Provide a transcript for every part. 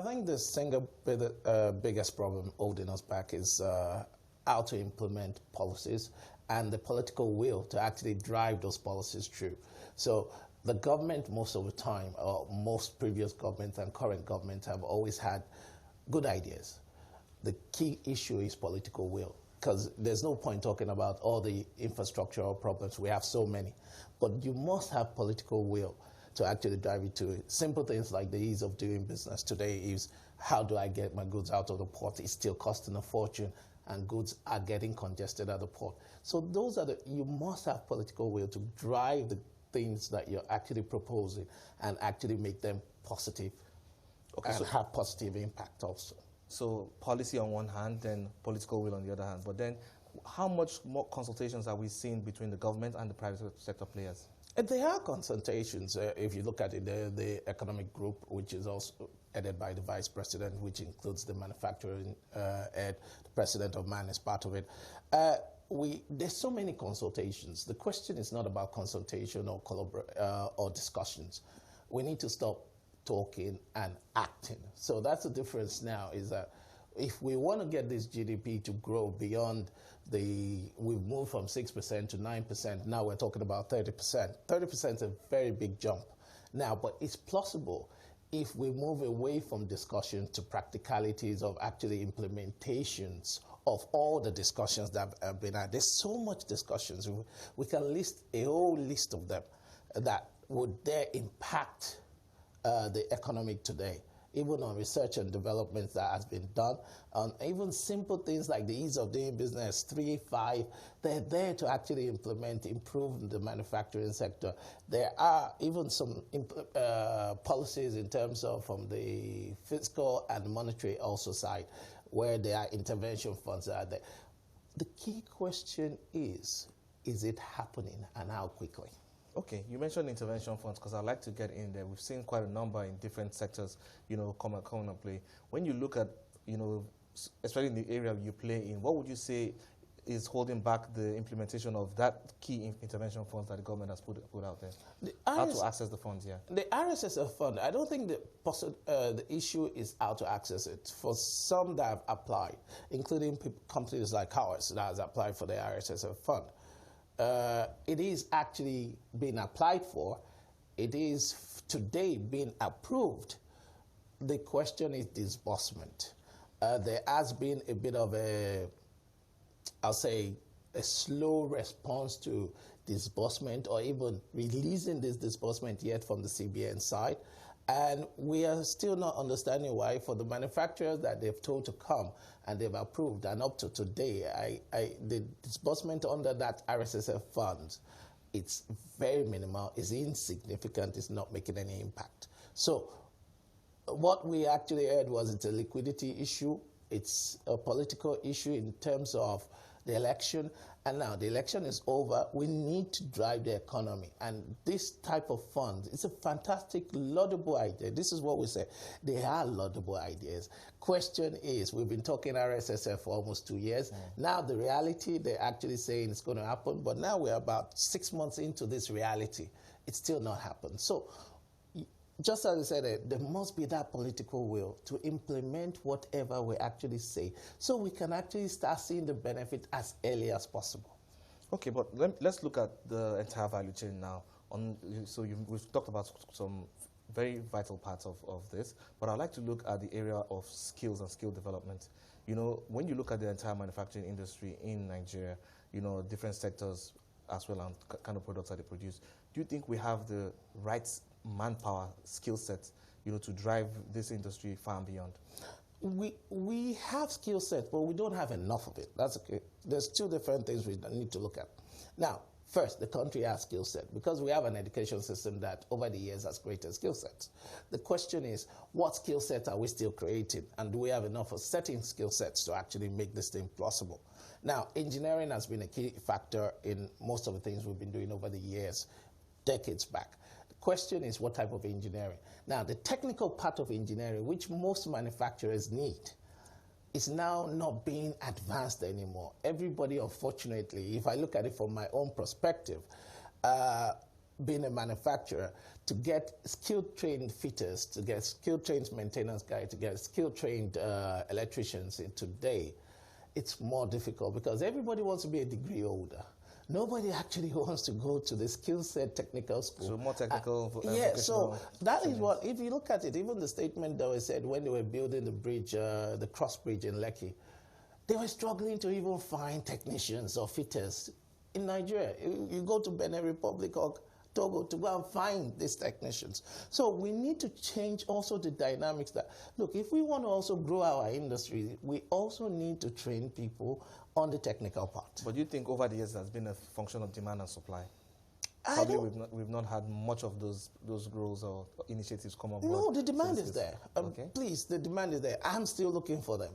I think the single biggest problem holding us back is how to implement policies and the political will to actually drive those policies through. So the government, most of the time, or most previous governments and current governments have always had good ideas. The key issue is political will, because there's no point talking about all the infrastructural problems. We have so many. But you must have political will to actually drive it to it. Simple things like the ease of doing business today is, how do I get my goods out of the port? It's still costing a fortune, and goods are getting congested at the port. So those are you must have political will to drive the things that you're actually proposing and actually make them positive, okay, and so have positive impact also. So policy on one hand, then political will on the other hand. But then how much more consultations are we seeing between the government and the private sector players? There are consultations. If you look at it, the economic group, which is also headed by the vice president, which includes the manufacturing head, the president of MAN is part of it. There's so many consultations. The question is not about consultation or discussions. We need to stop talking and acting. So that's the difference now, is that if we want to get this GDP to grow beyond we've moved from 6% to 9%, now we're talking about 30%. 30% is a very big jump now, but it's possible if we move away from discussion to practicalities of actually implementations of all the discussions that have been had. There's so much discussions. We can list a whole list of them that would impact the economic today, even on research and development that has been done, on even simple things like the ease of doing business, 3, 5, they're there to actually improve the manufacturing sector. There are even some policies in terms of from the fiscal and monetary also side, where there are intervention funds that are there. The key question is it happening, and how quickly? Okay, you mentioned intervention funds, because I'd like to get in there. We've seen quite a number in different sectors, come and play. When you look at, especially in the area you play in, what would you say is holding back the implementation of that key intervention funds that the government has put out there? How to access the funds, yeah. The RSSF fund, I don't think the issue is how to access it. For some that have applied, including companies like ours that has applied for the RSSF fund, it is actually being applied for. It is today being approved. The question is disbursement. There has been a bit of I'll say, a slow response to disbursement, or even releasing this disbursement yet from the CBN side. And we are still not understanding why. For the manufacturers that they've told to come and they've approved, and up to today, the disbursement under that RSSF fund, it's very minimal, it's insignificant, it's not making any impact. So what we actually heard was it's a liquidity issue, it's a political issue in terms of the election, and now the election is over. We need to drive the economy, and this type of fund is a fantastic, laudable idea. This is what we say. They are laudable ideas. Question is, we've been talking RSSF for almost 2 years. Now the reality, they're actually saying it's going to happen, but now we're about 6 months into this reality. It's still not happened. So just as I said, there must be that political will to implement whatever we actually say, so we can actually start seeing the benefit as early as possible. Okay, but let's look at the entire value chain now. We've talked about some very vital parts of this, but I'd like to look at the area of skills and skill development. When you look at the entire manufacturing industry in Nigeria, different sectors as well, and kind of products that they produce, do you think we have the right manpower skill sets, to drive this industry far and beyond? We have skill sets, but we don't have enough of it. That's okay. There's two different things we need to look at. Now, first, the country has skill set, because we have an education system that over the years has created skill sets. The question is, what skill sets are we still creating, and do we have enough of certain skill sets to actually make this thing possible? Now, engineering has been a key factor in most of the things we've been doing over the years, decades back. Question is, what type of engineering? Now, the technical part of engineering, which most manufacturers need, is now not being advanced anymore. Everybody, unfortunately, if I look at it from my own perspective, being a manufacturer, to get skilled trained fitters, to get skilled trained maintenance guys, to get skilled trained electricians in today, it's more difficult because everybody wants to be a degree holder. Nobody actually wants to go to the skill set technical school. So more technical. Yeah, so that is what, if you look at it, even the statement that was said when they were building the bridge, the cross bridge in Lekki, they were struggling to even find technicians or fitters in Nigeria. You go to Benin Republic or Togo to go and find these technicians. So we need to change also the dynamics that, look, if we want to also grow our industry, we also need to train people on the technical part. But do you think over the years there's been a function of demand and supply? Probably we've not had much of those growths or initiatives come up. No, the demand is there. Okay. Please, the demand is there. I'm still looking for them.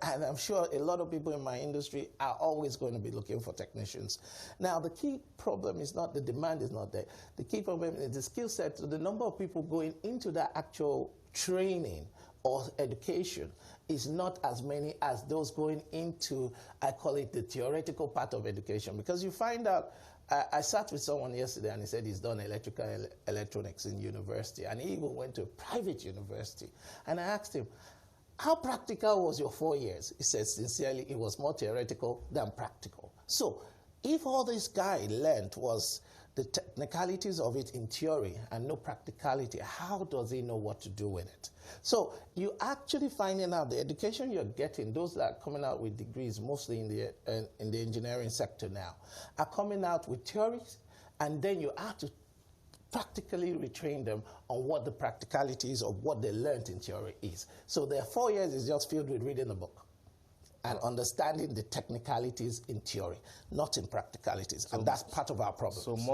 And I'm sure a lot of people in my industry are always going to be looking for technicians. Now, the key problem is not the demand is not there. The key problem is the skill set, the number of people going into that actual training or education is not as many as those going into, I call it the theoretical part of education. Because you find out, I sat with someone yesterday and he said he's done electrical electronics in university, and he even went to a private university. And I asked him, how practical was your 4 years? He said, sincerely, it was more theoretical than practical. So if all this guy learned was the technicalities of it in theory and no practicality, how does he know what to do with it? So you actually finding out the education you're getting, those that are coming out with degrees, mostly in the engineering sector now, are coming out with theories, and then you have to practically retrain them on what the practicalities of what they learned in theory is. So their 4 years is just filled with reading a book and understanding the technicalities in theory, not in practicalities. And that's part of our problem. So more